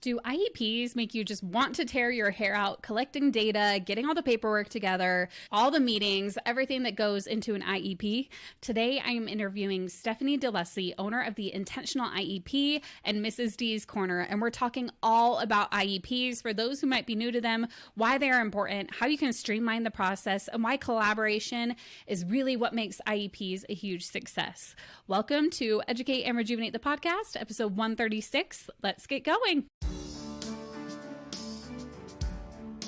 Do IEPs make you just want to tear your hair out, collecting data, getting all the paperwork together, all the meetings, everything that goes into an IEP? Today, I am interviewing Stephanie DeLussey, owner of the Intentional IEP and Mrs. D's Corner, and we're talking all about IEPs for those who might be new to them, why they are important, how you can streamline the process, and why collaboration is really what makes IEPs a huge success. Welcome to Educate and Rejuvenate the podcast, episode 136. Let's get going.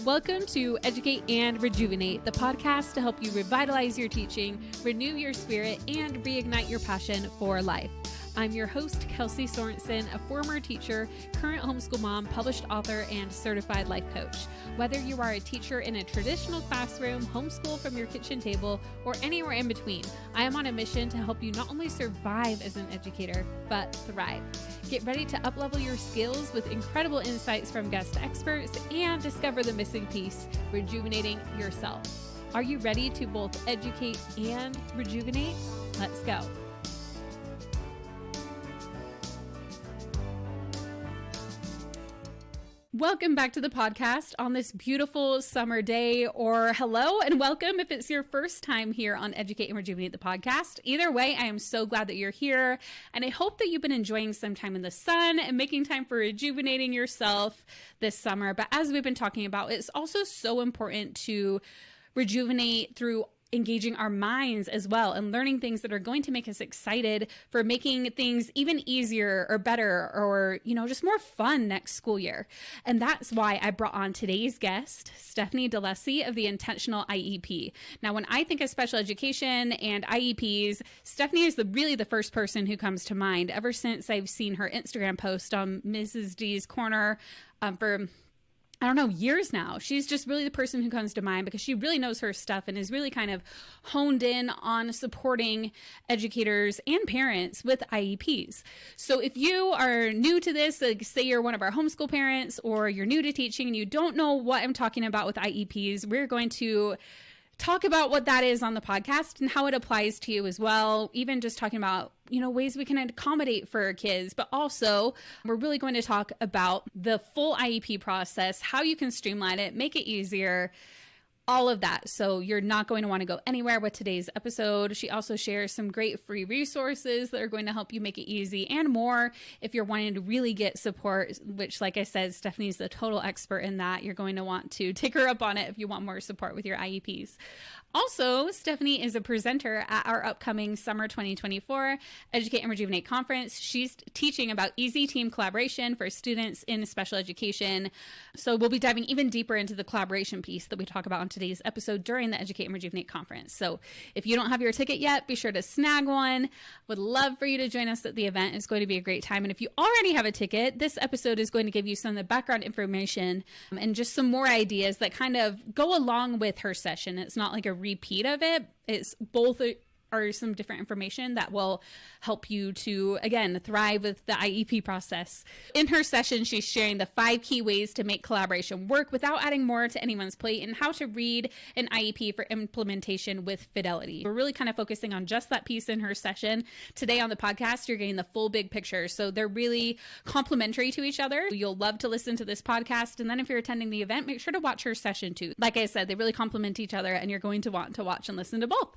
Welcome to Educate and Rejuvenate, the podcast to help you revitalize your teaching, renew your spirit, and reignite your passion for life. I'm your host, Kelsey Sorensen, a former teacher, current homeschool mom, published author, and certified life coach. Whether you are a teacher in a traditional classroom, homeschool from your kitchen table, or anywhere in between, I am on a mission to help you not only survive as an educator, but thrive. Get ready to uplevel your skills with incredible insights from guest experts and discover the missing piece, rejuvenating yourself. Are you ready to both educate and rejuvenate? Let's go. Welcome back to the podcast on this beautiful summer day, or hello and welcome if it's your first time here on Educate and Rejuvenate the podcast. Either way, I am so glad that you're here, and I hope that you've been enjoying some time in the sun and making time for rejuvenating yourself this summer. But as we've been talking about, it's also so important to rejuvenate through engaging our minds as well and learning things that are going to make us excited for making things even easier or better or, just more fun next school year. And that's why I brought on today's guest, Stephanie DeLussey of the Intentional IEP. Now, when I think of special education and IEPs, Stephanie is really the first person who comes to mind ever since I've seen her Instagram post on Mrs. D's Corner for years now. She's just really the person who comes to mind because she really knows her stuff and is really kind of honed in on supporting educators and parents with IEPs. So if you are new to this, like say you're one of our homeschool parents or you're new to teaching and you don't know what I'm talking about with IEPs, we're going to talk about what that is on the podcast and how it applies to you as well. Even just talking about, ways we can accommodate for our kids, but also we're really going to talk about the full IEP process, how you can streamline it, make it easier, all of that. So you're not going to want to go anywhere with today's episode. She also shares some great free resources that are going to help you make it easy and more if you're wanting to really get support, which, like I said, Stephanie's the total expert in that. You're going to want to take her up on it if you want more support with your IEPs. Also, Stephanie is a presenter at our upcoming Summer 2024 Educate and Rejuvenate Conference. She's teaching about easy team collaboration for students in special education. So we'll be diving even deeper into the collaboration piece that we talk about on today's episode during the Educate and Rejuvenate Conference. So if you don't have your ticket yet, be sure to snag one. Would love for you to join us at the event. It's going to be a great time. And if you already have a ticket, this episode is going to give you some of the background information and just some more ideas that kind of go along with her session. It's not like a repeat of it. It's both are some different information that will help you to, again, thrive with the IEP process. In her session, she's sharing the 5 key ways to make collaboration work without adding more to anyone's plate and how to read an IEP for implementation with fidelity. We're really kind of focusing on just that piece in her session. Today on the podcast, you're getting the full big picture. So they're really complementary to each other. You'll love to listen to this podcast. And then if you're attending the event, make sure to watch her session too. Like I said, they really complement each other and you're going to want to watch and listen to both.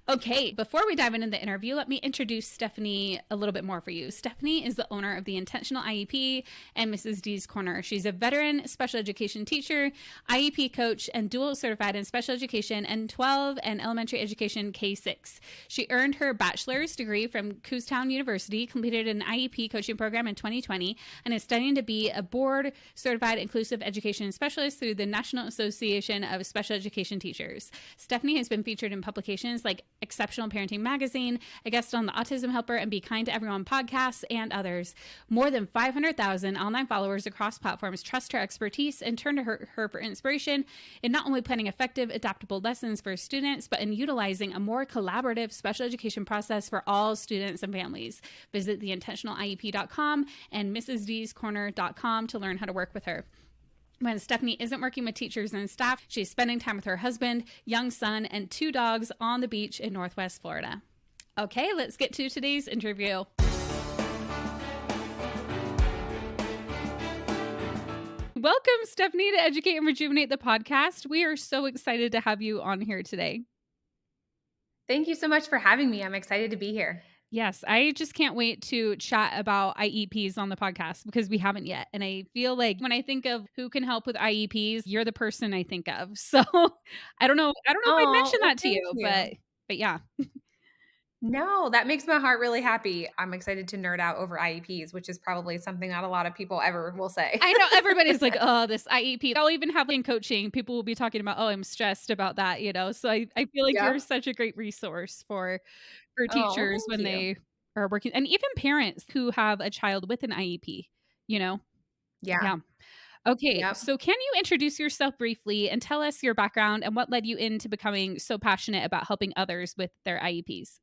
Okay, before we dive into the interview, let me introduce Stephanie a little bit more for you. Stephanie is the owner of the Intentional IEP and Mrs. D's Corner. She's a veteran special education teacher, IEP coach, and dual certified in special education and 12 and elementary education K-6. She earned her bachelor's degree from Kutztown University, completed an IEP coaching program in 2020, and is studying to be a board certified inclusive education specialist through the National Association of Special Education Teachers. Stephanie has been featured in publications like Exceptional Parenting Magazine, a guest on the Autism Helper and Be Kind to Everyone podcasts, and others. More than 500,000 online followers across platforms trust her expertise and turn to her for inspiration in not only planning effective, adaptable lessons for students, but in utilizing a more collaborative special education process for all students and families. Visit theintentionaliep.com and mrsdscorner.com to learn how to work with her. When Stephanie isn't working with teachers and staff, she's spending time with her husband, young son, and 2 dogs on the beach in Northwest Florida. Okay, let's get to today's interview. Welcome, Stephanie, to Educate and Rejuvenate the podcast. We are so excited to have you on here today. Thank you so much for having me. I'm excited to be here. Yes, I just can't wait to chat about IEPs on the podcast because we haven't yet. And I feel like when I think of who can help with IEPs, you're the person I think of. So I don't know if I Oh, mentioned well, that to thank you, you. but yeah. No, that makes my heart really happy. I'm excited to nerd out over IEPs, which is probably something not a lot of people ever will say. I know everybody's like, "Oh, this IEP." I'll even have in coaching, people will be talking about, "Oh, I'm stressed about that," you know? So I feel like you're Yep. such a great resource for Oh, teachers thank when you. they are working and even parents who have a child with an IEP, you know? Yeah. Yeah. Okay, Yep. so can you introduce yourself briefly and tell us your background and what led you into becoming so passionate about helping others with their IEPs?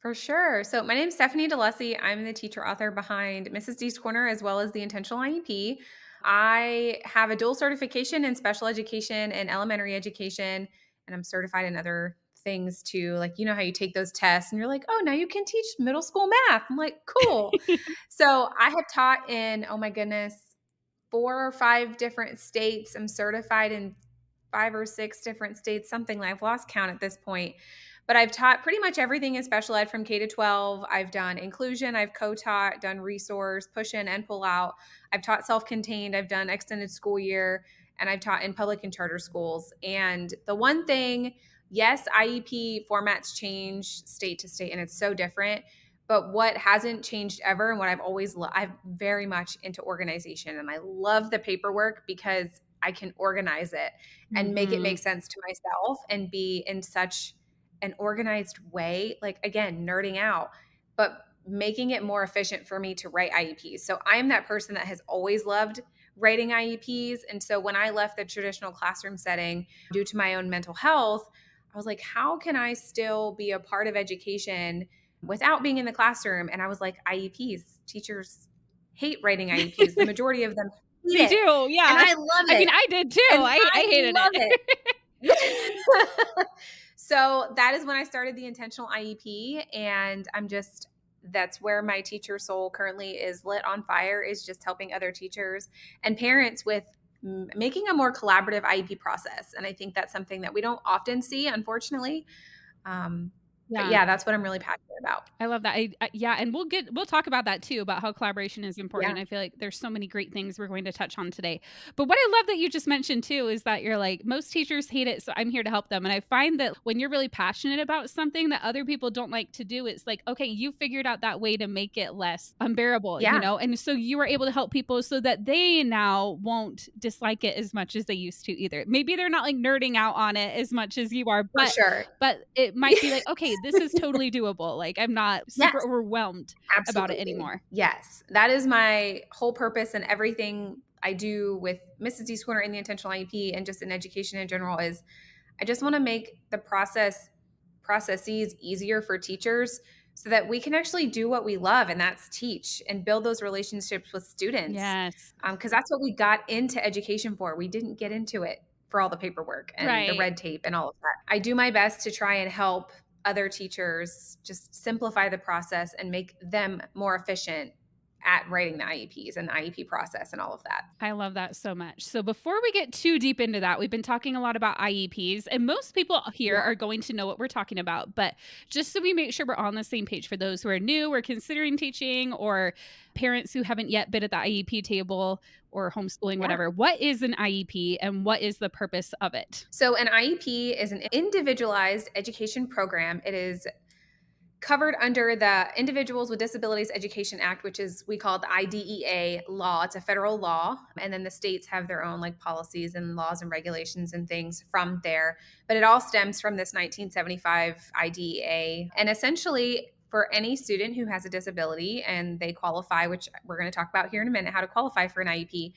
For sure. So my name is Stephanie DeLussey. I'm the teacher author behind Mrs. D's Corner as well as the Intentional IEP. I have a dual certification in special education and elementary education, and I'm certified in other things too. Like, you know how you take those tests and you're like, oh, now you can teach middle school math. I'm like, cool. So I have taught in, oh my goodness, 4 or 5 different states. I'm certified in 5 or 6 different states, something like I've lost count at this point. But I've taught pretty much everything in special ed from K to 12. I've done inclusion, I've co-taught, done resource, push in and pull out. I've taught self-contained, I've done extended school year, and I've taught in public and charter schools. And the one thing, yes, IEP formats change state to state and it's so different. But what hasn't changed ever and what I've always I'm very much into organization and I love the paperwork because I can organize it and make it make Mhm. sense to myself and be in such an organized way, like again, nerding out, but making it more efficient for me to write IEPs. So I'm that person that has always loved writing IEPs. And so when I left the traditional classroom setting due to my own mental health, I was like, how can I still be a part of education without being in the classroom? And I was like, IEPs, teachers hate writing IEPs. The majority of them hate They it. do, And yeah. I love I mean, it. I did too. And I I hated love it. it. So that is when I started the intentional IEP. And that's where my teacher soul currently is lit on fire, is just helping other teachers and parents with making a more collaborative IEP process. And I think that's something that we don't often see, unfortunately. But Yeah. yeah, that's what I'm really passionate about. I love that. Yeah, and we'll talk about that too, about how collaboration is important. Yeah. I feel like there's so many great things we're going to touch on today. But what I love that you just mentioned too is that you're like, most teachers hate it, so I'm here to help them. And I find that when you're really passionate about something that other people don't like to do, it's like, okay, you figured out that way to make it less unbearable, you Yeah, know? And so you are able to help people so that they now won't dislike it as much as they used to either. Maybe they're not like nerding out on it as much as you are, for sure. but it might be like, "Okay, this is totally doable." Like, I'm not super Yes. overwhelmed about it Absolutely. anymore. Yes. That is my whole purpose and everything I do with Mrs. D. Swinner in the intentional IEP and just in education in general is I just want to make the processes easier for teachers so that we can actually do what we love and that's teach and build those relationships with students. Yes. Because that's what we got into education for. We didn't get into it for all the paperwork and the Right. red tape and all of that. I do my best to try and help other teachers just simplify the process and make them more efficient at writing the IEPs and the IEP process and all of that. I love that so much. So before we get too deep into that, we've been talking a lot about IEPs, and most people here Yeah. are going to know what we're talking about. But just so we make sure we're on the same page for those who are new or considering teaching or parents who haven't yet been at the IEP table or homeschooling, Yeah. whatever, what is an IEP and what is the purpose of it? So, an IEP is an individualized education program. It is covered under the Individuals with Disabilities Education Act, which is we call it the IDEA law. It's a federal law, and then the states have their own like policies and laws and regulations and things from there. But it all stems from this 1975 IDEA, and essentially for any student who has a disability and they qualify, which we're going to talk about here in a minute, how to qualify for an IEP.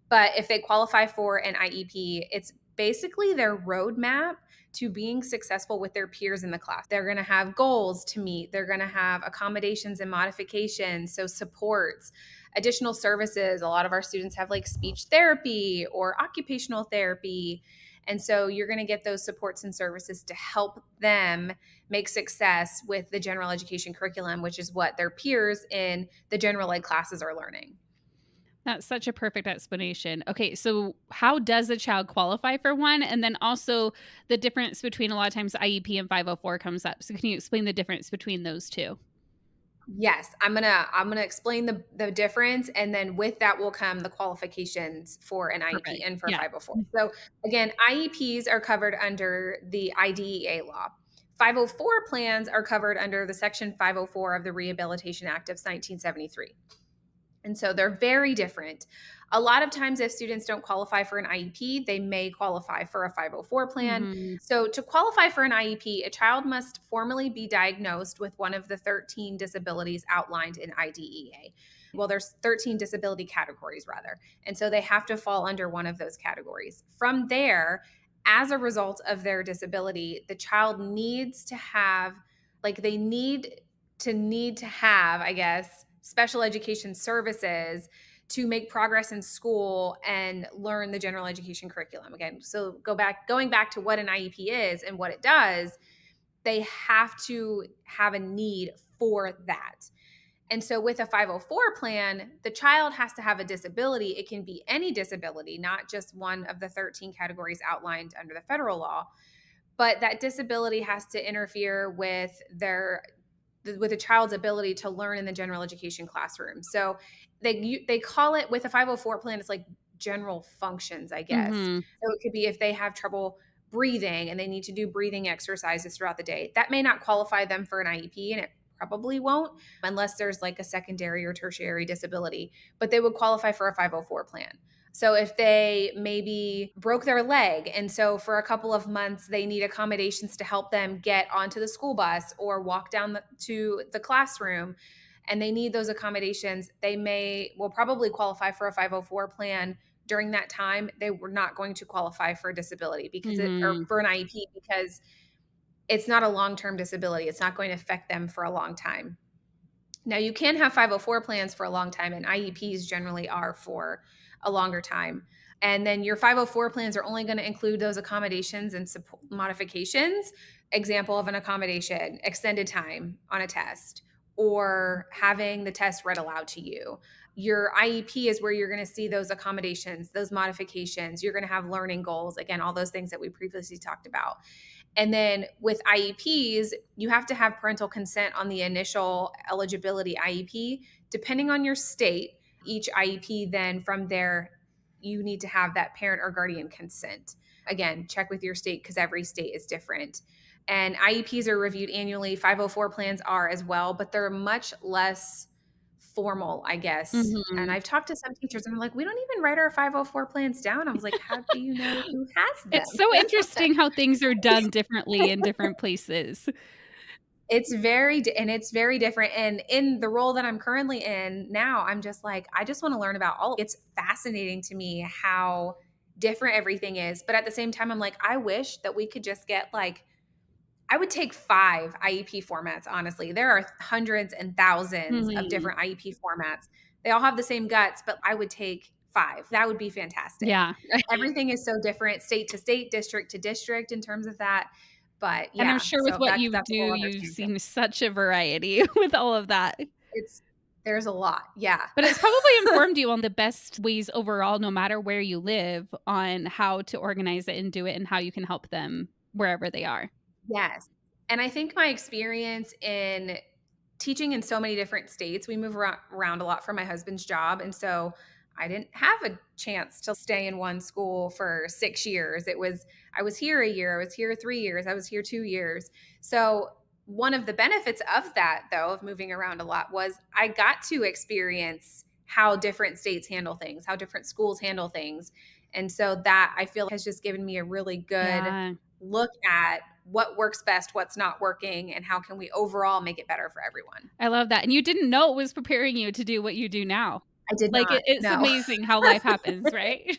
But if they qualify for an IEP, it's basically their roadmap to being successful with their peers in the class. They're going to have goals to meet, they're going to have accommodations and modifications, so supports, additional services. A lot of our students have like speech therapy or occupational therapy. And so you're going to get those supports and services to help them make success with the general education curriculum, which is what their peers in the general ed classes are learning. That's such a perfect explanation. Okay, so how does a child qualify for one? And then also the difference between a lot of times IEP and 504 comes up. So can you explain the difference between those two? Yes, I'm gonna explain the difference, and then with that will come the qualifications for an IEP Perfect. and for Yeah. 504. So again, IEPs are covered under the IDEA law. 504 plans are covered under the Section 504 of the Rehabilitation Act of 1973. And so they're very different. A lot of times, if students don't qualify for an IEP, they may qualify for a 504 plan. Mhm. So, to qualify for an IEP, a child must formally be diagnosed with one of the 13 disabilities outlined in IDEA. Well, there's 13 disability categories, rather. And so they have to fall under one of those categories. From there, as a result of their disability, the child needs to have, they need to have, I guess, special education services to make progress in school and learn the general education curriculum again. So going back to what an IEP is and what it does, they have to have a need for that. And so with a 504 plan, the child has to have a disability. It can be any disability, not just one of the 13 categories outlined under the federal law, but that disability has to interfere with a child's ability to learn in the general education classroom. So they call it, with a 504 plan, it's like general functions, I guess. Mhm. So it could be if they have trouble breathing and they need to do breathing exercises throughout the day. That may not qualify them for an IEP, and it probably won't unless there's like a secondary or tertiary disability, but they would qualify for a 504 plan. So if they maybe broke their leg, and so for a couple of months they need accommodations to help them get onto the school bus or walk down to the classroom, and they need those accommodations, will probably qualify for a 504 plan during that time. They were not going to qualify for a disability or Mhm. for an IEP, because it's not a long-term disability. It's not going to affect them for a long time. Now, you can have 504 plans for a long time, and IEPs generally are for a longer time. And then your 504 plans are only going to include those accommodations and support modifications. Example of an accommodation: extended time on a test, or having the test read aloud to you. Your IEP is where you're going to see those accommodations, those modifications. You're going to have learning goals. Again, all those things that we previously talked about. And then with IEPs, you have to have parental consent on the initial eligibility IEP. Depending on your state, each IEP, then from there, you need to have that parent or guardian consent. Again, check with your state because every state is different. And IEPs are reviewed annually. 504 plans are as well, but they're much less formal, I guess. And Mhm. I've talked to some teachers and they're like, we don't even write our 504 plans down. I was like, how do you know who has It's them? so interesting how things are done differently in different places. It's very different. And in the role that I'm currently in now, I'm just like, I just want to learn about all. It's fascinating to me how different everything is. But at the same time, I'm like, I wish that we could just get like, I would take 5 IEP formats, honestly. There are hundreds and thousands of Mhm. different IEP formats. They all have the same guts, but I would take 5. That would be fantastic. Yeah. Everything is so different, state to state, district to district in terms of that. But And I'm yeah, sure with so what that's you that's do, a whole other you've tangent. seen such a variety with all of that. It's There's a lot. Yeah. But it's probably informed you on the best ways overall, no matter where you live, on how to organize it and do it and how you can help them wherever they are. Yes. And I think my experience in teaching in so many different states, we move around a lot for my husband's job. And so I didn't have a chance to stay in one school for 6 years. I was here a year, I was here 3 years, I was here 2 years. So one of the benefits of that, though, of moving around a lot, was I got to experience how different states handle things, how different schools handle things. And so that, I feel, has just given me a really good Yeah. look at what works best, what's not working, and how can we overall make it better for everyone. I love that, and you didn't know it was preparing you to do what you do now. I did Like, not. it's No. amazing how life happens, right?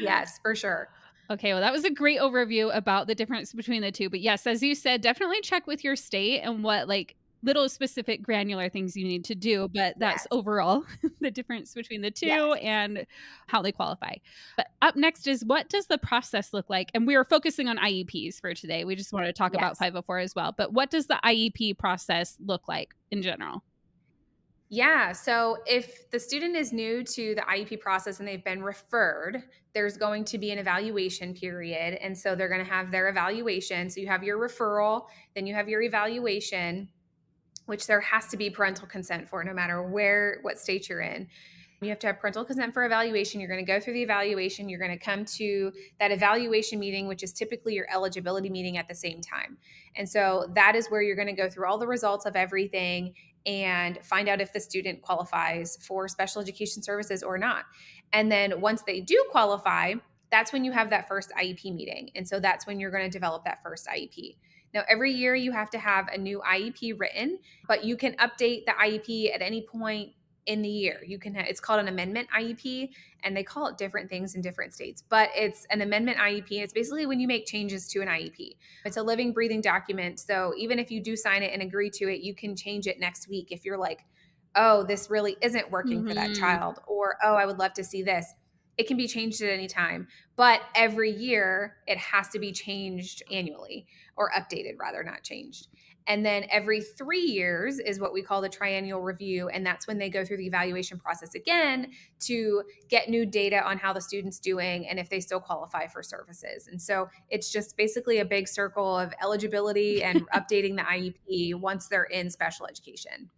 Yes, for sure. Okay, well, that was a great overview about the difference between the 2, but yes, as you said, definitely check with your state and what, like, little specific granular things you need to do, but that's Yes. overall the difference between the 2 Yes. and how they qualify. But up next is, what does the process look like? And we are focusing on IEPs for today. We just wanted to talk about Yes. 504 as well, but what does the IEP process look like in general? Yeah. So if the student is new to the IEP process and they've been referred, there's going to be an evaluation period. And so they're going to have their evaluation. So you have your referral, then you have your evaluation, which there has to be parental consent for no matter what state you're in. You have to have parental consent for evaluation. You're going to go through the evaluation. You're going to come to that evaluation meeting, which is typically your eligibility meeting at the same time. And so that is where you're going to go through all the results of everything and find out if the student qualifies for special education services or not. And then once they do qualify, that's when you have that first IEP meeting. And so that's when you're going to develop that first IEP. Now, every year you have to have a new IEP written, but you can update the IEP at any point in the year. It's called an amendment IEP, and they call it different things in different states, but it's an amendment IEP. It's basically when you make changes to an IEP. It's a living, breathing document. So even if you do sign it and agree to it, you can change it next week if you're like, oh, this really isn't working for that Hmm. child, or oh, I would love to see this. It can be changed at any time, but every year it has to be changed annually, or updated rather, not changed. And then every 3 years is what we call the triennial review. And that's when they go through the evaluation process again to get new data on how the student's doing and if they still qualify for services. And so it's just basically a big circle of eligibility and updating the IEP once they're in special education.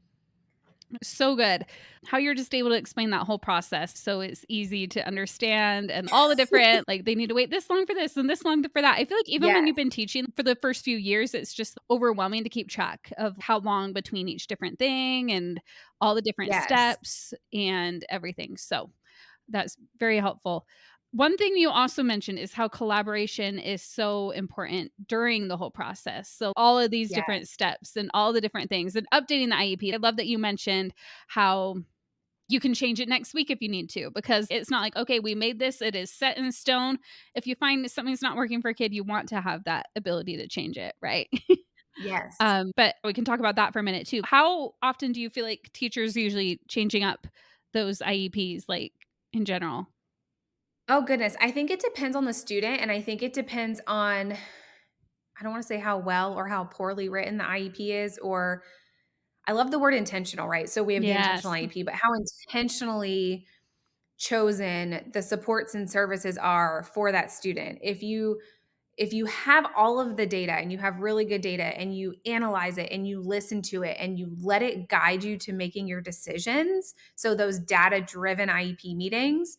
So good. How you're just able to explain that whole process so it's easy to understand and all the different, like, they need to wait this long for this and this long for that. I feel like even when Yes, you've been teaching for the first few years, it's just overwhelming to keep track of how long between each different thing and all the different yes, steps and everything. So that's very helpful. One thing you also mentioned is how collaboration is so important during the whole process. So, all of these different yes, steps and all the different things and updating the IEP. I love that you mentioned how you can change it next week if you need to, because it's not like, okay, we made this, it is set in stone. If you find that something's not working for a kid, you want to have that ability to change it, right? yes. But we can talk about that for a minute too. How often do you feel like teachers usually changing up those IEPs, like in general? Oh, goodness. I think it depends on the student. And I think it depends on, I don't want to say how well or how poorly written the IEP is, or I love the word intentional, right? So we have the intentional Yes. IEP, but how intentionally chosen the supports and services are for that student. If you have all of the data and you have really good data and you analyze it and you listen to it and you let it guide you to making your decisions, so those data driven IEP meetings,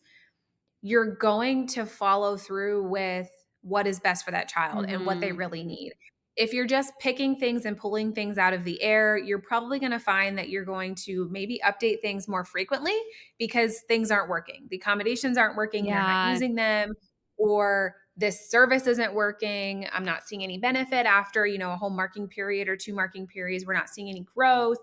you're going to follow through with what is best for that child and what they Mhm. really need. If you're just picking things and pulling things out of the air, you're probably going to find that you're going to maybe update things more frequently because things aren't working. The accommodations aren't working, they're not Yeah. using them, or this service isn't working. I'm not seeing any benefit after, a whole marking period or two marking periods. We're not seeing any growth.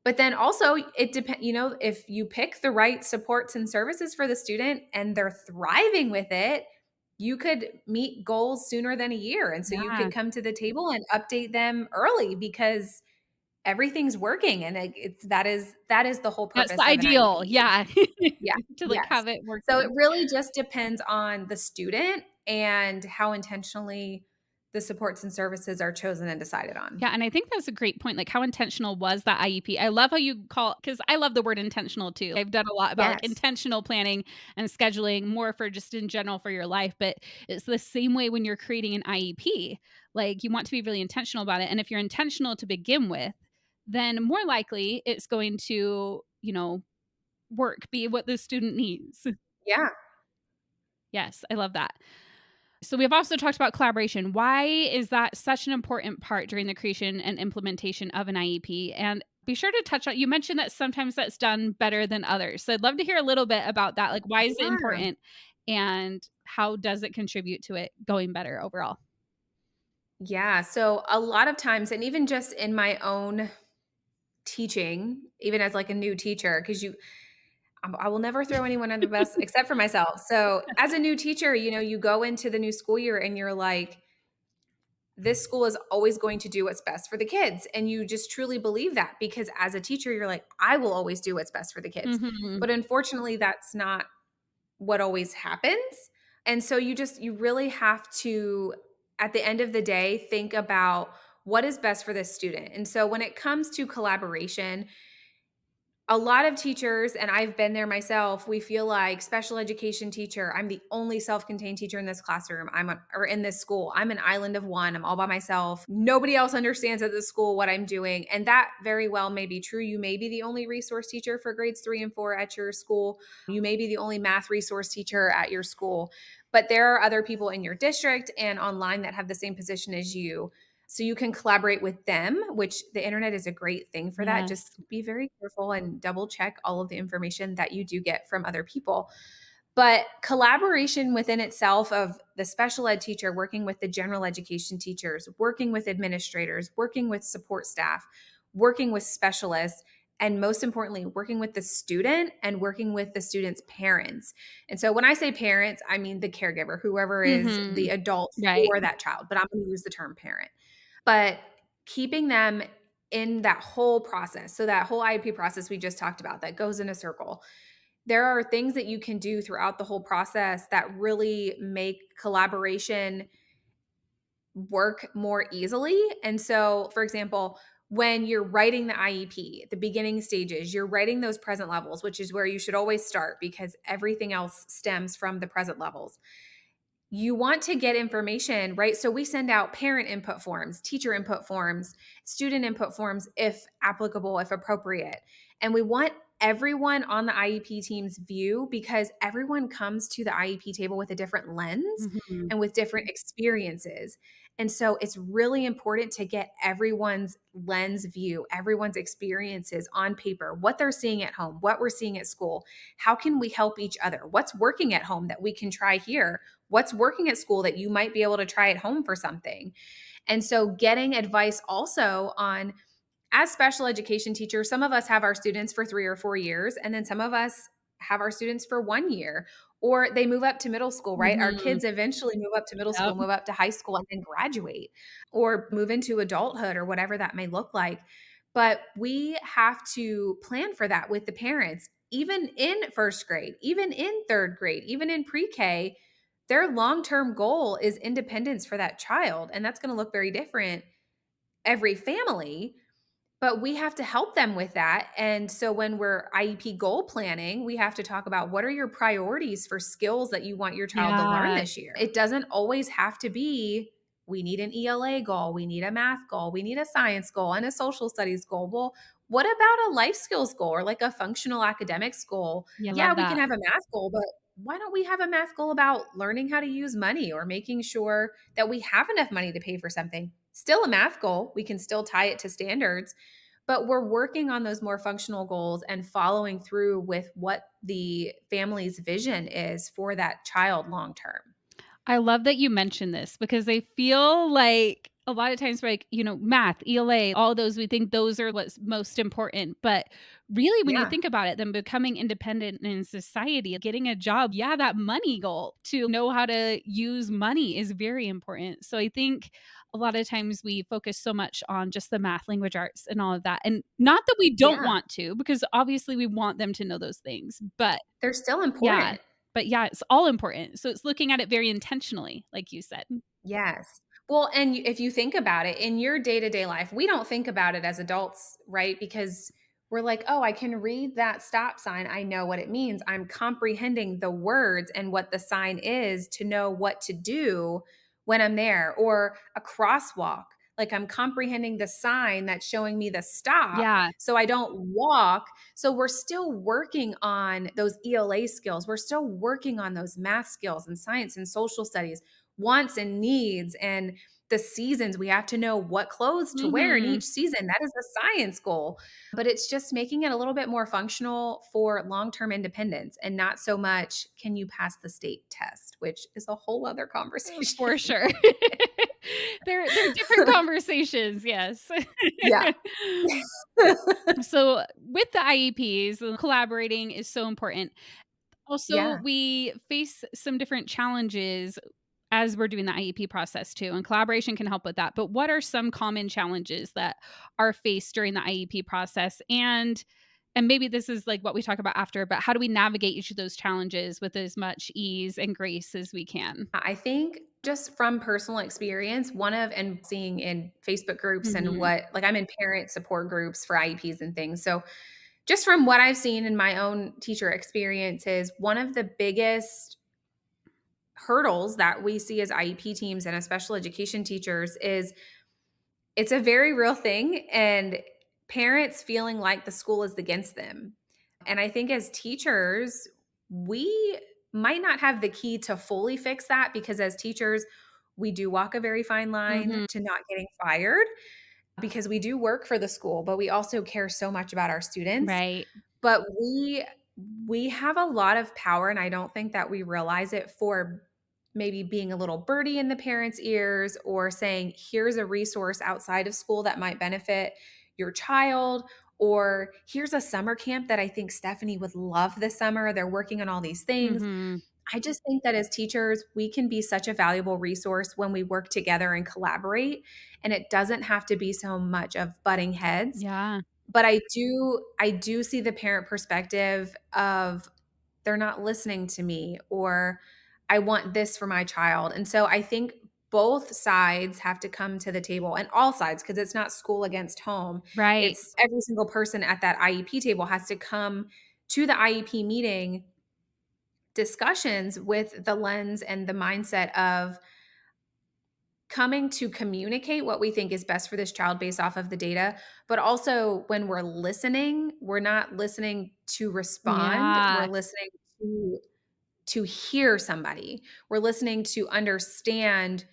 But then also it depends, if you pick the right supports and services for the student and they're thriving with it, you could meet goals sooner than a year. And so you Yeah. could come to the table and update them early because everything's working, and that is the whole That's the purpose of an ideal. IEP. Yeah. Yeah. To, like, Yes. have it So it working. really just depends on the student and how intentionally the supports and services are chosen and decided on. Yeah, and I think that's a great point, like, how intentional was that IEP? I love how you call, because I love the word intentional too. I've done a lot about, like, Yes. intentional planning and scheduling more for just in general for your life, but it's the same way when you're creating an IEP. Like, you want to be really intentional about it, and if you're intentional to begin with, then more likely it's going to, work, be what the student needs. Yeah. Yes, I love that. So we've also talked about collaboration. Why is that such an important part during the creation and implementation of an IEP? And be sure to touch on, you mentioned that sometimes that's done better than others. So I'd love to hear a little bit about that. Like, why is it Yeah. important and how does it contribute to it going better overall? Yeah. So a lot of times, and even just in my own teaching, even as like a new teacher, because I will never throw anyone under the bus except for myself. So as a new teacher, you go into the new school year and you're like, this school is always going to do what's best for the kids. And you just truly believe that because as a teacher, you're like, I will always do what's best for the kids. Mhm. But unfortunately, that's not what always happens. And so you really have to, at the end of the day, think about what is best for this student. And so when it comes to collaboration, A lot of teachers, and I've been there myself, we feel like special education teacher, I'm the only self-contained teacher in this classroom. Or in this school. I'm an island of one. I'm all by myself. Nobody else understands at the school what I'm doing. And that very well may be true. You may be the only resource teacher for grades 3 and 4 at your school. You may be the only math resource teacher at your school. But there are other people in your district and online that have the same position as you. So you can collaborate with them, which the internet is a great thing for that. Yes. Just be very careful and double check all of the information that you do get from other people. But collaboration within itself of the special ed teacher working with the general education teachers, working with administrators, working with support staff, working with specialists, and most importantly, working with the student and working with the student's parents. And so when I say parents, I mean the caregiver, whoever is Mm-hmm. the adult Right. for that child, but I'm going to use the term parent. But keeping them in that whole process, so that whole IEP process we just talked about that goes in a circle, there are things that you can do throughout the whole process that really make collaboration work more easily. And so, for example, when you're writing the IEP, the beginning stages, you're writing those present levels, which is where you should always start because everything else stems from the present levels. You want to get information, right? So we send out parent input forms, teacher input forms, student input forms, if applicable, if appropriate. And we want everyone on the IEP team's view because everyone comes to the IEP table with a different lens Mm-hmm. and with different experiences. And so it's really important to get everyone's lens view, everyone's experiences on paper, what they're seeing at home, what we're seeing at school. How can we help each other? What's working at home that we can try here? What's working at school that you might be able to try at home for something? And so getting advice also on, as special education teachers, some of us have our students for 3 or 4 years, and then some of us have our students for 1 year, or they move up to middle school, right? Our Mm-hmm. kids eventually move up to middle Yep. school, move up to high school, and then graduate or move into adulthood or whatever that may look like. But we have to plan for that with the parents, even in first grade, even in third grade, even in pre-K. Their long-term goal is independence for that child, and that's going to look very different every family, but we have to help them with that. And so when we're IEP goal planning, we have to talk about what are your priorities for skills that you want your child to learn Yeah. this year. It doesn't always have to be we need an ELA goal, we need a math goal, we need a science goal and a social studies goal. Well, what about a life skills goal or like a functional academics goal? Yeah. I Yeah, love we can that. have a math goal, but why don't we have a math goal about learning how to use money or making sure that we have enough money to pay for something? Still a math goal. We can still tie it to standards, but we're working on those more functional goals and following through with what the family's vision is for that child long term. I love that you mentioned this because I feel like a lot of times, like, math, ELA, all those, we think those are what's most important. But really, when you Yeah. think about it, then becoming independent in society, getting a job, yeah, that money goal to know how to use money is very important. So I think a lot of times we focus so much on just the math, language arts, and all of that. And not that we don't Yeah. want to, because obviously we want them to know those things. But They're still yeah, important. it's all important. So it's looking at it very intentionally, like you said. Yes. Well, and if you think about it in your day to day life, we don't think about it as adults, right? Because we're like, oh, I can read that stop sign. I know what it means. I'm comprehending the words and what the sign is to know what to do when I'm there, or a crosswalk. Like I'm comprehending the sign that's showing me the stop Yeah. so I don't walk. So we're still working on those ELA skills. We're still working on those math skills and science and social studies, wants and needs, and the seasons. We have to know what clothes to wear in Mhm. each season. That is a science goal. But it's just making it a little bit more functional for long-term independence and not so much can you pass the state test, which is a whole other conversation. For sure. They're different conversations, yes. Yeah. So, with the IEPs, collaborating is so important. Also, Yeah. we face some different challenges as we're doing the IEP process too, and collaboration can help with that. But what are some common challenges that are faced during the IEP process? And maybe this is like what we talk about after, but how do we navigate each of those challenges with as much ease and grace as we can? I think just from personal experience, one of and seeing in Facebook groups and Mhm. what like I'm in parent support groups for IEPs and things. So just from what I've seen in my own teacher experiences, one of the biggest hurdles that we see as IEP teams and as special education teachers is it's a very real thing, and parents feeling like the school is against them. And I think as teachers, we might not have the key to fully fix that because as teachers, we do walk a very fine line Mhm. to not getting fired because we do work for the school, but we also care so much about our students. Right. But we have a lot of power, and I don't think that we realize it for maybe being a little birdie in the parents' ears or saying, "Here's a resource outside of school that might benefit your child," or, "Here's a summer camp that I think Stephanie would love this summer. They're working on all these things." Mhm. I just think that as teachers, we can be such a valuable resource when we work together and collaborate, and it doesn't have to be so much of butting heads. Yeah. But I do see the parent perspective of they're not listening to me or I want this for my child. And so I think both sides have to come to the table and all sides because it's not school against home. Right. It's every single person at that IEP table has to come to the IEP meeting discussions with the lens and the mindset of coming to communicate what we think is best for this child based off of the data, but also when we're listening, we're not listening to respond, we're Yeah. listening to hear somebody. We're listening to understand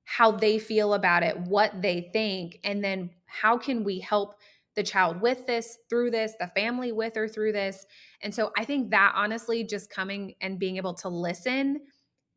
how they feel about it, what they think, and then how can we help the child with this, through this, the family with or through this. And so I think that honestly, just coming and being able to listen,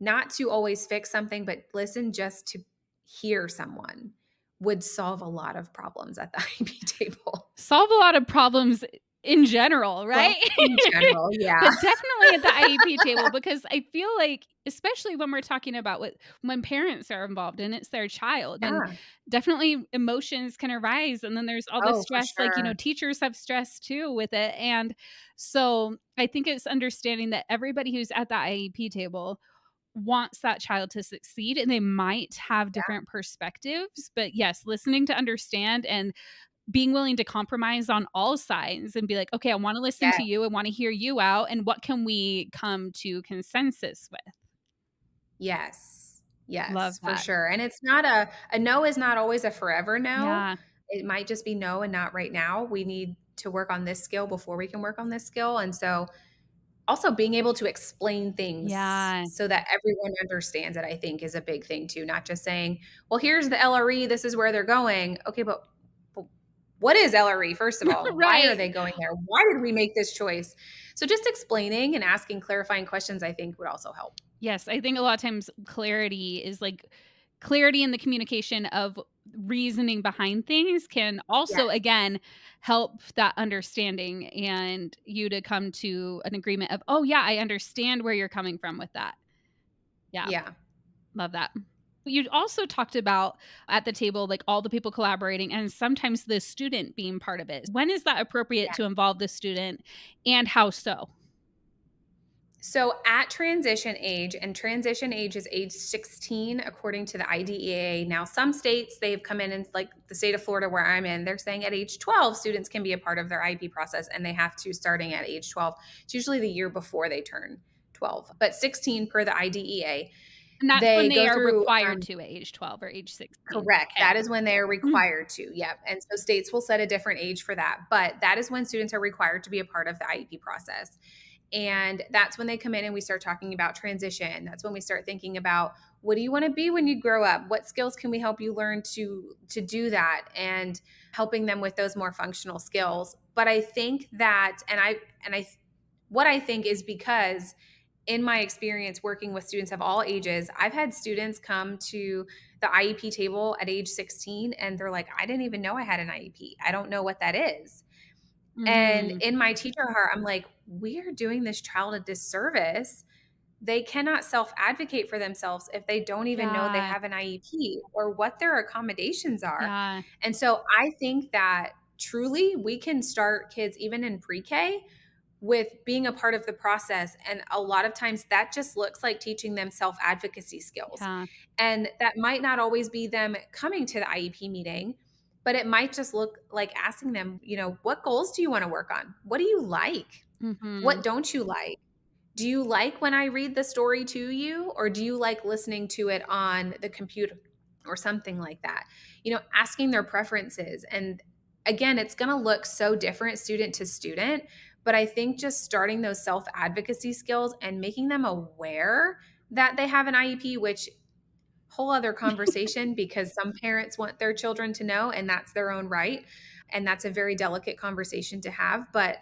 not to always fix something, but listen just to hear someone would solve a lot of problems at the IEP table. Solve a lot of problems in general, Well, right? in general, yeah. But definitely at the IEP table because I feel like, especially when we're talking about when parents are involved and it's their child, and Yeah. definitely emotions can arise, and then there's all the Oh, for stress, like, sure. teachers have stress too with it, and so I think it's understanding that everybody who's at the IEP table wants that child to succeed, and they might have Yeah. different perspectives, but yes, listening to understand and being willing to compromise on all sides and be like, "Okay, I wanna listen Yeah. to you, I wanna hear you out, and what can we come to consensus with?" Yes. Love Yes, for that. sure, and it's not a no is not always a forever no. Yeah. It might just be no and not right now. We need to work on this skill before we can work on this skill, and so also being able to explain things Yeah. so that everyone understands it, I think, is a big thing too, not just saying, "Well, here's the LRE, this is where they're going." Okay, but what is LRE, first of all? Why are Right. they going there? Why did we make this choice? So just explaining and asking clarifying questions, I think, would also help. Yes, I think a lot of times clarity is, like, clarity in the communication of reasoning behind things can also, Yes. again, help that understanding and you to come to an agreement of, "Oh, yeah, I understand where you're coming from with that." Yeah. Yeah. Love that. You also talked about at the table, like all the people collaborating and sometimes the student being part of it. When is that appropriate to involve the student and how so? So at transition age, and transition age is age 16 according to the IDEA. Now, some states they've come in and like the state of Florida where I'm in, they're saying at age 12 students can be a part of their IEP process and they have to starting at age 12. It's usually the year before they turn 12, but 16 per the IDEA. And that's when They they go are through required to at age 12 or age 16. correct. Okay. That is when they are Mm. required to. Yep. And so states will set a different age for that, but that is when students are required to be a part of the IEP process. And that's when they come in and we start talking about transition. That's when we start thinking about what do you want to be when you grow up? What skills can we help you learn to do that and helping them with those more functional skills. But I think that and I what I think is because in my experience working with students of all ages, I've had students come to the IEP table at age 16 and they're like, I didn't even know I had an IEP. I don't know what that is. And Mhm. in my teacher heart, I'm like, we are doing this child a disservice. They cannot self advocate for themselves if they don't even know they Yeah. have an IEP or what their accommodations are. Yeah. And so I think that truly we can start kids even in pre K with being a part of the process. And a lot of times that just looks like teaching them self advocacy skills. Yeah. And that might not always be them coming to the IEP meeting, but it might just look like asking them, what goals do you want to work on? What do you like? Mhm. What don't you like? Do you like when I read the story to you, or do you like listening to it on the computer or something like that? Asking their preferences. And again, it's going to look so different student to student, but I think just starting those self advocacy skills and making them aware that they have an IEP, which whole other conversation because some parents want their children to know, and that's their own right, and that's a very delicate conversation to have. But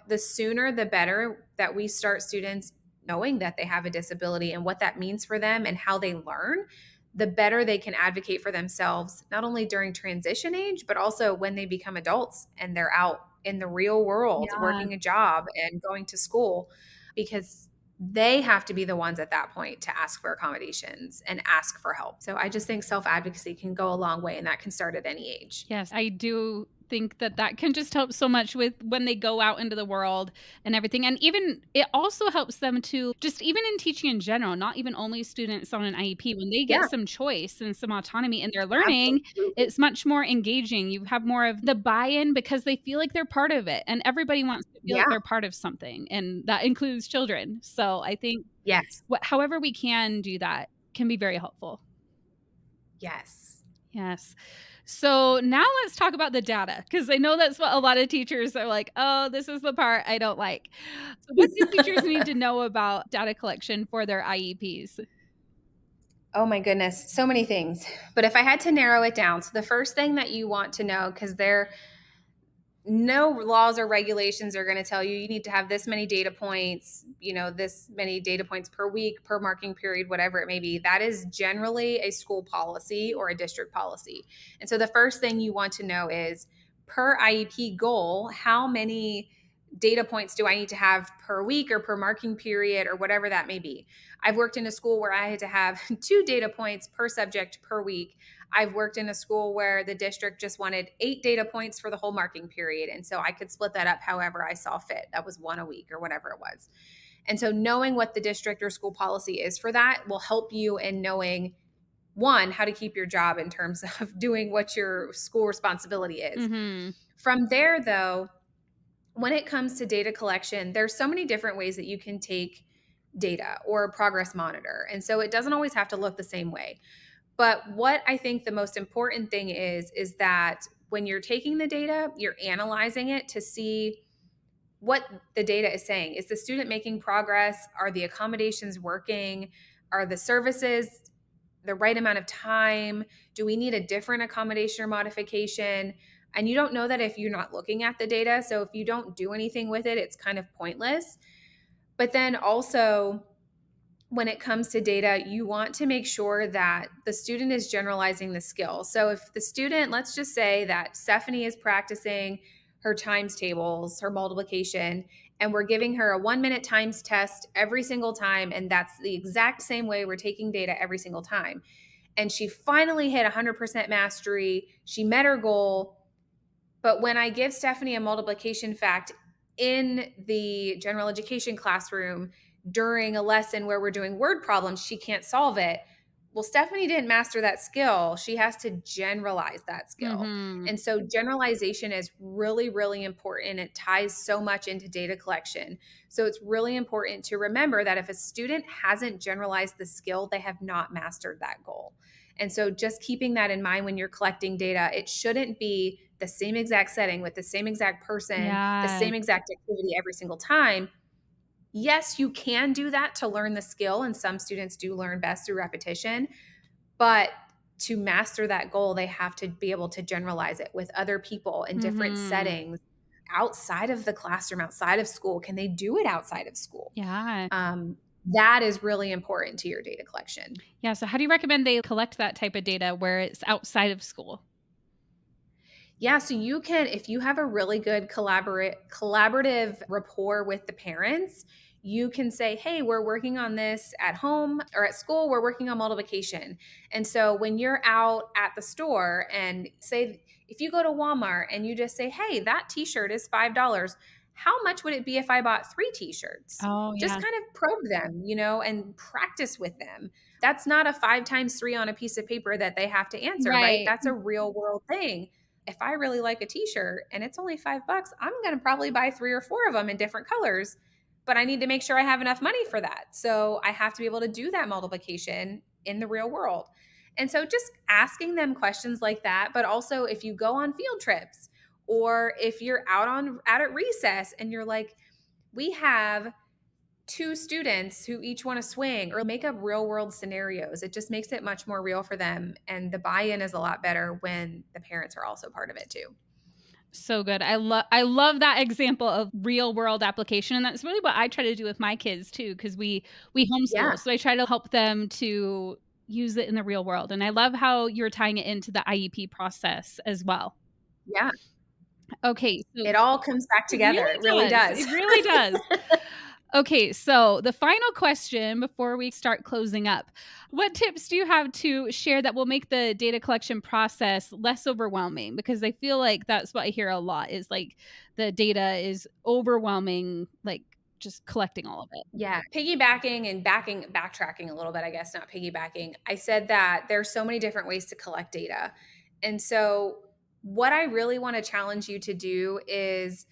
the sooner the better that we start students knowing that they have a disability and what that means for them and how they learn, the better they can advocate for themselves, not only during transition age but also when they become adults and they're out in the real world Yeah. working a job and going to school, because they have to be the ones at that point to ask for accommodations and ask for help. So I just think self advocacy can go a long way, and that can start at any age. Yes, I do think that that can just help so much with when they go out into the world and everything. And even it also helps them to just even in teaching in general, not even only students on an IEP, when they get Yeah, some choice and some autonomy in their learning, absolutely. it's much more engaging. You have more of the buy-in because they feel like they're part of it. And everybody wants to feel like Yeah. they're part of something. And that includes children. So I think Yes. however we can do that can be very helpful. Yes. Yes. So now let's talk about the data because I know that's what a lot of teachers are like, oh, this is the part I don't like. So, what do teachers need to know about data collection for their IEPs? Oh my goodness, so many things. But if I had to narrow it down, so the first thing that you want to know, because no laws or regulations are going to tell you need to have this many data points, this many data points per week, per marking period, whatever it may be. That is generally a school policy or a district policy. And so the first thing you want to know is per IEP goal, how many data points do I need to have per week or per marking period or whatever that may be? I've worked in a school where I had to have 2 data points per subject per week. I've worked in a school where the district just wanted 8 data points for the whole marking period. And so I could split that up however I saw fit. That was 1 a week or whatever it was. And so knowing what the district or school policy is for that will help you in knowing, one, how to keep your job in terms of doing what your school responsibility is. Mhm. From there, though, when it comes to data collection, there's so many different ways that you can take data or progress monitor. And so it doesn't always have to look the same way. But what I think the most important thing is that when you're taking the data, you're analyzing it to see what the data is saying. Is the student making progress? Are the accommodations working? Are the services the right amount of time? Do we need a different accommodation or modification? And you don't know that if you're not looking at the data. So if you don't do anything with it, it's kind of pointless. But then also, when it comes to data, you want to make sure that the student is generalizing the skill. So if the student, let's just say that Stephanie is practicing her times tables, her multiplication, and we're giving her a 1 minute times test every single time, and that's the exact same way we're taking data every single time. And she finally hit 100% mastery, she met her goal, but when I give Stephanie a multiplication fact in the general education classroom during a lesson where we're doing word problems, she can't solve it. Well, Stephanie didn't master that skill. She has to generalize that skill. Mhm. And so generalization is really, really important. It ties so much into data collection. So it's really important to remember that if a student hasn't generalized the skill, they have not mastered that goal. And so just keeping that in mind when you're collecting data, it shouldn't be the same exact setting with the same exact person, the Yeah. same exact activity every single time. Yes, you can do that to learn the skill, and some students do learn best through repetition. But to master that goal, they have to be able to generalize it with other people in different Mhm. settings outside of the classroom, outside of school. Can they do it outside of school? Yeah. Um, that is really important to your data collection. Yeah, so how do you recommend they collect that type of data where it's outside of school? Yeah, so you can, if you have a really good collaborative rapport with the parents, you can say, "Hey, we're working on this at home or at school, we're working on multiplication." And so when you're out at the store and say if you go to Walmart and you just say, "Hey, that t-shirt is $5. How much would it be if I bought 3 t-shirts?" Oh, Just yeah. kind of probe them, and practice with them. That's not a 5 times 3 on a piece of paper that they have to answer, right? Right. That's a real world thing. if I really like a t-shirt and it's only $5, I'm going to probably buy 3 or 4 of them in different colors, but I need to make sure I have enough money for that. So I have to be able to do that multiplication in the real world. And so just asking them questions like that, but also if you go on field trips or if you're out at recess and you're like, we have 2 students who each want to swing, or make up real world scenarios. It just makes it much more real for them. And the buy-in is a lot better when the parents are also part of it too. So good. I love that example of real world application, and that's really what I try to do with my kids too, because we Yeah. homeschool, so I try to help them to use it in the real world, and I love how you're tying it into the IEP process as well. Yeah. Okay, so It all comes back it together. really It really does, does. it really does. Okay, so the final question before we start closing up. What tips do you have to share that will make the data collection process less overwhelming? Because I feel like that's what I hear a lot is like the data is overwhelming, like just collecting all of it. Yeah, piggybacking and backtracking a little bit, I guess, not piggybacking. I said that there's so many different ways to collect data. And so what I really want to challenge you to do is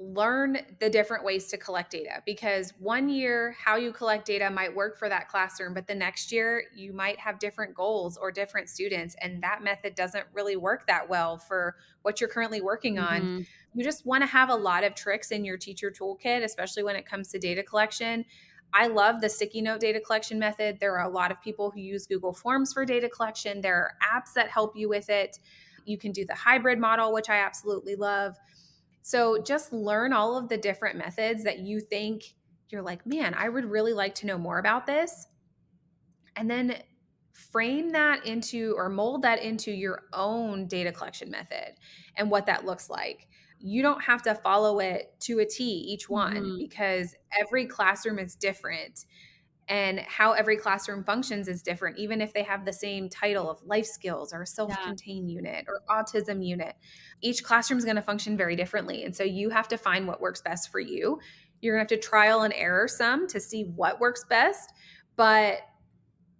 learn the different ways to collect data, because one year how you collect data might work for that classroom, but the next year you might have different goals or different students, and that method doesn't really work that well for what you're currently working on. Mhm. You just want to have a lot of tricks in your teacher toolkit, especially when it comes to data collection. I love the sticky note data collection method. There are a lot of people who use Google Forms for data collection. There are apps that help you with it. You can do the hybrid model, which I absolutely love. So just learn all of the different methods that you think you're like, man, I would really like to know more about this. And then frame that into or mold that into your own data collection method and what that looks like. You don't have to follow it to a T, each one, Mhm. because every classroom is different and how every classroom functions is different, even if they have the same title of life skills or Yeah. self-contained unit or autism unit. Each classroom is going to function very differently. And so you have to find what works best for you. You're going to have to trial and error some to see what works best. But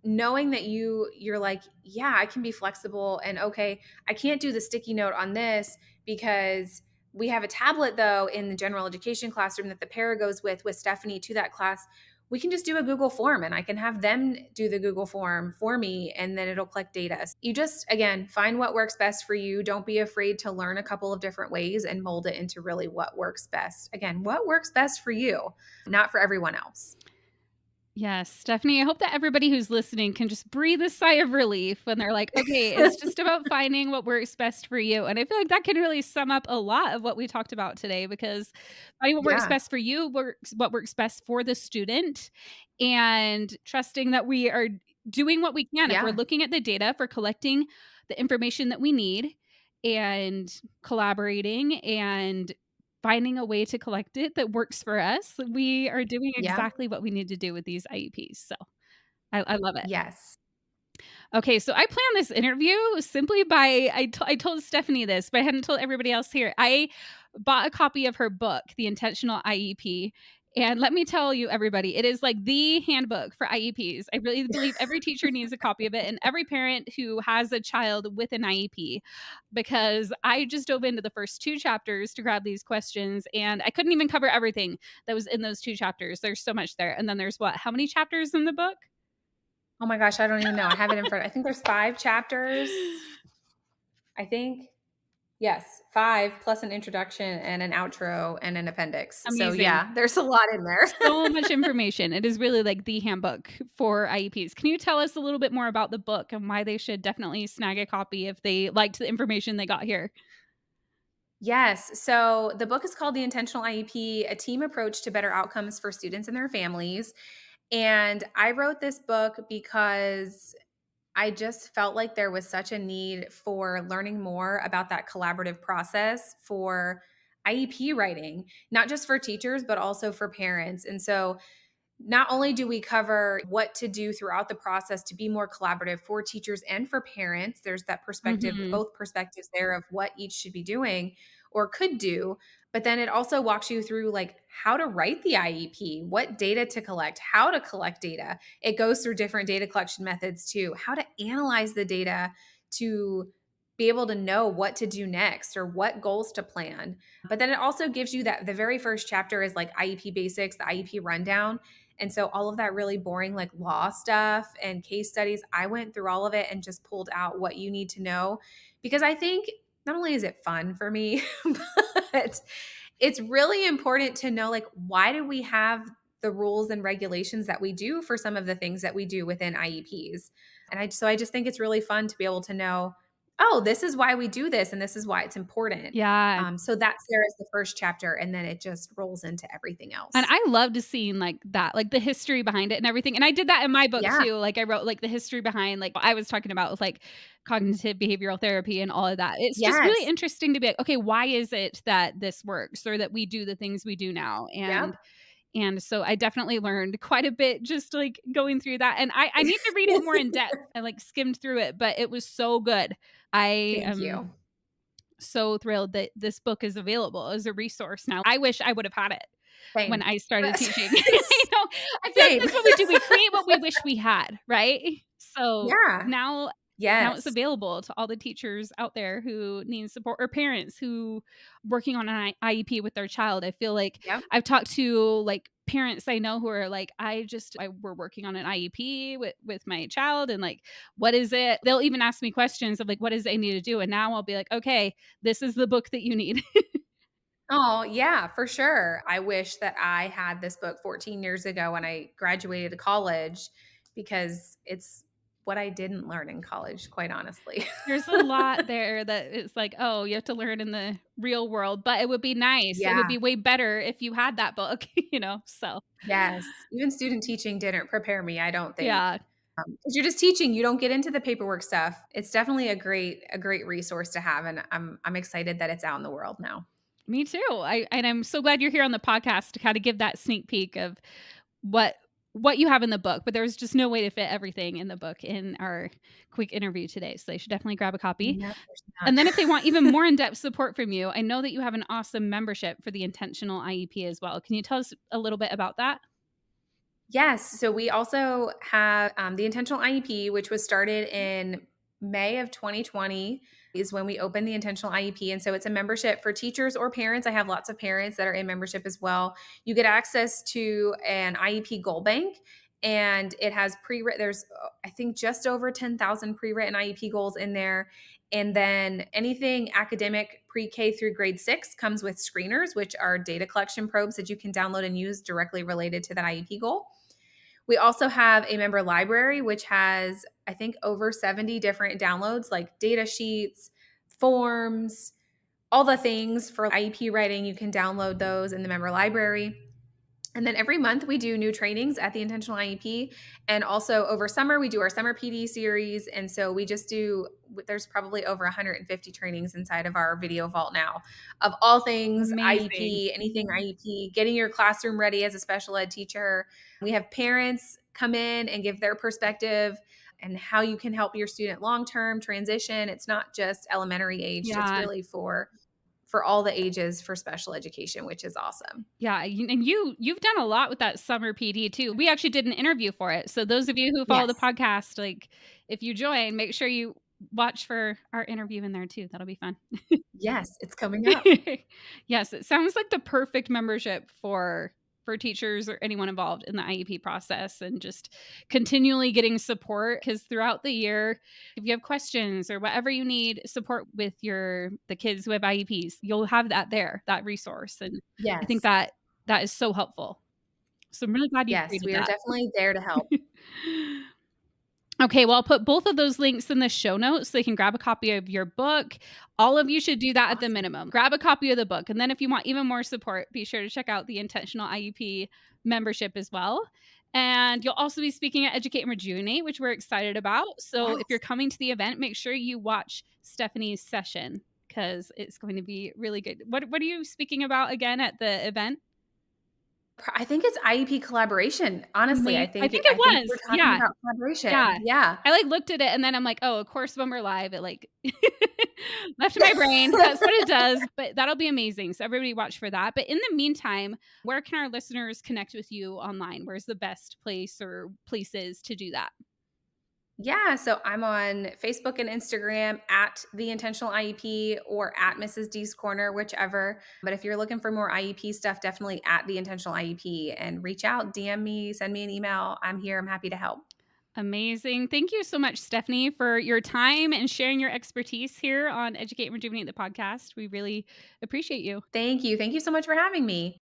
knowing that you're like, yeah, I can be flexible, and okay, I can't do the sticky note on this because we have a tablet though in the general education classroom that the para goes with Stephanie to that class. We can just do a Google form and I can have them do the Google form for me, and then it'll collect data. You just, again, find what works best for you. Don't be afraid to learn a couple of different ways and mold it into really what works best. Again, what works best for you, not for everyone else. Yes, Stephanie, I hope that everybody who's listening can just breathe a sigh of relief when they're like, okay, it's just about finding what works best for you. And I feel like that can really sum up a lot of what we talked about today, because finding what works Yeah. best for you works what works best for the student, and trusting that we are doing what we can. If we're Yeah. looking at the data for collecting the information that we need and collaborating and finding a way to collect it that works for us, we are doing Yeah. exactly what we need to do with these IEPs, so I love it. Yes. Okay, so I planned this interview simply by I told Stephanie this, but I hadn't told everybody else here. I bought a copy of her book, The Intentional IEP, and let me tell you, everybody, it is like the handbook for IEPs. I really believe every teacher needs a copy of it, and every parent who has a child with an IEP, because I just dove into the first 2 chapters to grab these questions, and I couldn't even cover everything that was in those 2 chapters. There's so much there, and then there's what? How many chapters in the book? Oh my gosh, I don't even know. I have it in front. I think there's 5 chapters. I think. Yes, 5 plus an introduction and an outro and an appendix. So Amazing. yeah, there's a lot in there. So much information. It is really like the handbook for IEPs. Can you tell us a little bit more about the book and why they should definitely snag a copy if they liked the information they got here? Yes. So the book is called The Intentional IEP, A Team Approach to Better Outcomes for Students and Their Families. And I wrote this book because I just felt like there was such a need for learning more about that collaborative process for IEP writing, not just for teachers, but also for parents. And so not only do we cover what to do throughout the process to be more collaborative for teachers and for parents, there's that perspective, Mhm. both perspectives there of what each should be doing or could do. But then it also walks you through like how to write the IEP, what data to collect, how to collect data. It goes through different data collection methods too, how to analyze the data to be able to know what to do next or what goals to plan. But then it also gives you that the very first chapter is like IEP basics, the IEP rundown. And so all of that really boring like law stuff and case studies, I went through all of it and just pulled out what you need to know because I think not only is it fun for me, but it's really important to know like why do we have the rules and regulations that we do for some of the things that we do within IEPs. And I just think it's really fun to be able to know, oh, this is why we do this and this is why it's important. Yeah. So that's there is the first chapter, and then it just rolls into everything And else. I loved seeing like that, like the history behind it and everything. And I did that in my book Yeah. too. Like I wrote like the history behind like I was talking about with like cognitive behavioral therapy and all of that. It's just really Yes. interesting to be like, okay, why is it that this works or that we do the things we do now? Yep. And so I definitely learned quite a bit just like going through that. And I need to read it more in depth. I like skimmed through it, but it was so good. I Thank am you. so thrilled that this book is available as a resource now. I wish I would have had it when Same. I started teaching. You know, I feel like Same. that's what we do. We create what we wish we had, right? So Yeah. now it's Yes. available to all the teachers out there who need support or parents who working on an IEP with their child. I feel like Yep. I've talked to like parents I know who are like, we're working on an IEP with my child and like, what is it? They'll even ask me questions of like, what is it I need to do? And now I'll be like, okay, this is the book that you need. Oh, yeah, for sure. I wish that I had this book 14 years ago when I graduated college because it's what I didn't learn in college, quite honestly. There's a lot there that it's like, oh, you have to learn in the real world, but it would be nice. It would Yeah. be way better if you had that book, you know? So, Yes. Even student teaching didn't prepare me, I don't think. yeah, 'Cause you're just teaching, you don't get into the paperwork stuff. It's definitely a great resource to have, and I'm excited that it's out in the world now. me too. I'm so glad you're here on the podcast to kinda give that sneak peek of what what you have in the book, but there's just no way to fit everything in the book in our quick interview today, so they should definitely grab a copy. No, there's not. And then if they want even more in-depth support from you, I know that you have an awesome membership for the Intentional IEP as well. Can you tell us a little bit about that? Yes. So we also have the Intentional IEP, which was started in May of 2020, is when we opened the Intentional IEP. And so it's a membership for teachers or parents. I have lots of parents that are in membership as well. You get access to an IEP goal bank. And it has pre-written, there's, I think, just over 10,000 pre-written IEP goals in there. And then anything academic pre K through grade 6 comes with screeners, which are data collection probes that you can download and use directly related to that IEP goal. We also have a member library, which has, I think, over 70 different downloads like data sheets, forms, all the things for IEP writing. You can download those in the member library. And then every month we do new trainings at the Intentional IEP. And also over summer, we do our summer PD series. And so we just do, there's probably over 150 trainings inside of our video vault now of all things Amazing. IEP, anything IEP, getting your classroom ready as a special ed teacher. We have parents come in and give their perspective and how you can help your student long term transition. It's not just elementary aged, it's Yeah. really for all the ages for special education, which is awesome. Yeah, you've done a lot with that summer PD too. We actually did an interview for it. So those of you who follow the Yes. podcast, like if you join, make sure you watch for our interview in there too. That'll be fun. Yes, it's coming up. Yes, it sounds like the perfect membership for teachers or anyone involved in the IEP process and just continually getting support because throughout the year, if you have questions or whatever you need support with the kids who have IEPs, you'll have that there, that resource. And I think Yes. that that is so helpful. So I'm really glad you Yes, created we are that. definitely there to help. Okay, well, I'll put both of those links in the show notes so you can grab a copy of your book. All of you should do that at the Awesome. minimum. Grab a copy of the book. And then if you want even more support, be sure to check out the Intentional IEP membership as well. And you'll also be speaking at Educate and Rejuvenate, which we're excited about. So if you're Yes. coming to the event, make sure you watch Stephanie's session because it's going to be really good. What are you speaking about again at the event? I think it's IEP collaboration. Honestly, I think it I think was. we're talking Yeah. about collaboration. Yeah. Yeah. I, like, looked at it and then I'm like, "Oh, of course when we're live, it, like, left my brain." That's what it does, but that'll be amazing, so everybody watch for that, but in the meantime, where can our listeners connect with you online? Where's the best place or places to do that? Yeah, so I'm on Facebook and Instagram at the Intentional IEP or at Mrs. D's Corner, whichever. But if you're looking for more IEP stuff, definitely at the Intentional IEP and reach out, DM me, send me an email. I'm here. I'm happy to help. Amazing. Thank you so much, Stephanie, for your time and sharing your expertise here on Educate and Rejuvenate the podcast. We really appreciate you. Thank you. Thank you so much for having me.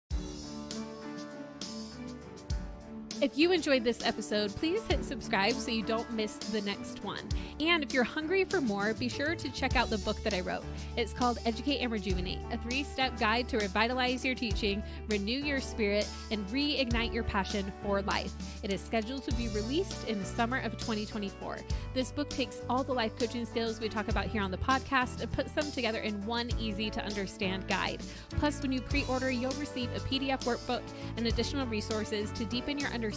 If you enjoyed this episode, please hit subscribe so you don't miss the next one. And if you're hungry for more, be sure to check out the book that I wrote. It's called Educate and Rejuvenate, a 3-step guide to revitalize your teaching, renew your spirit, and reignite your passion for life. It is scheduled to be released in the summer of 2024. This book takes all the life coaching skills we talk about here on the podcast and puts them together in one easy to understand guide. Plus, when you pre-order, you'll receive a PDF workbook and additional resources to deepen your understanding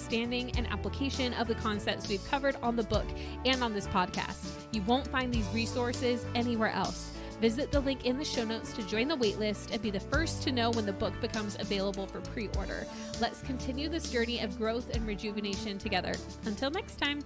and application of the concepts we've covered on the book and on this podcast. You won't find these resources anywhere else. Visit the link in the show notes to join the waitlist and be the first to know when the book becomes available for pre-order. Let's continue this journey of growth and rejuvenation together. Until next time.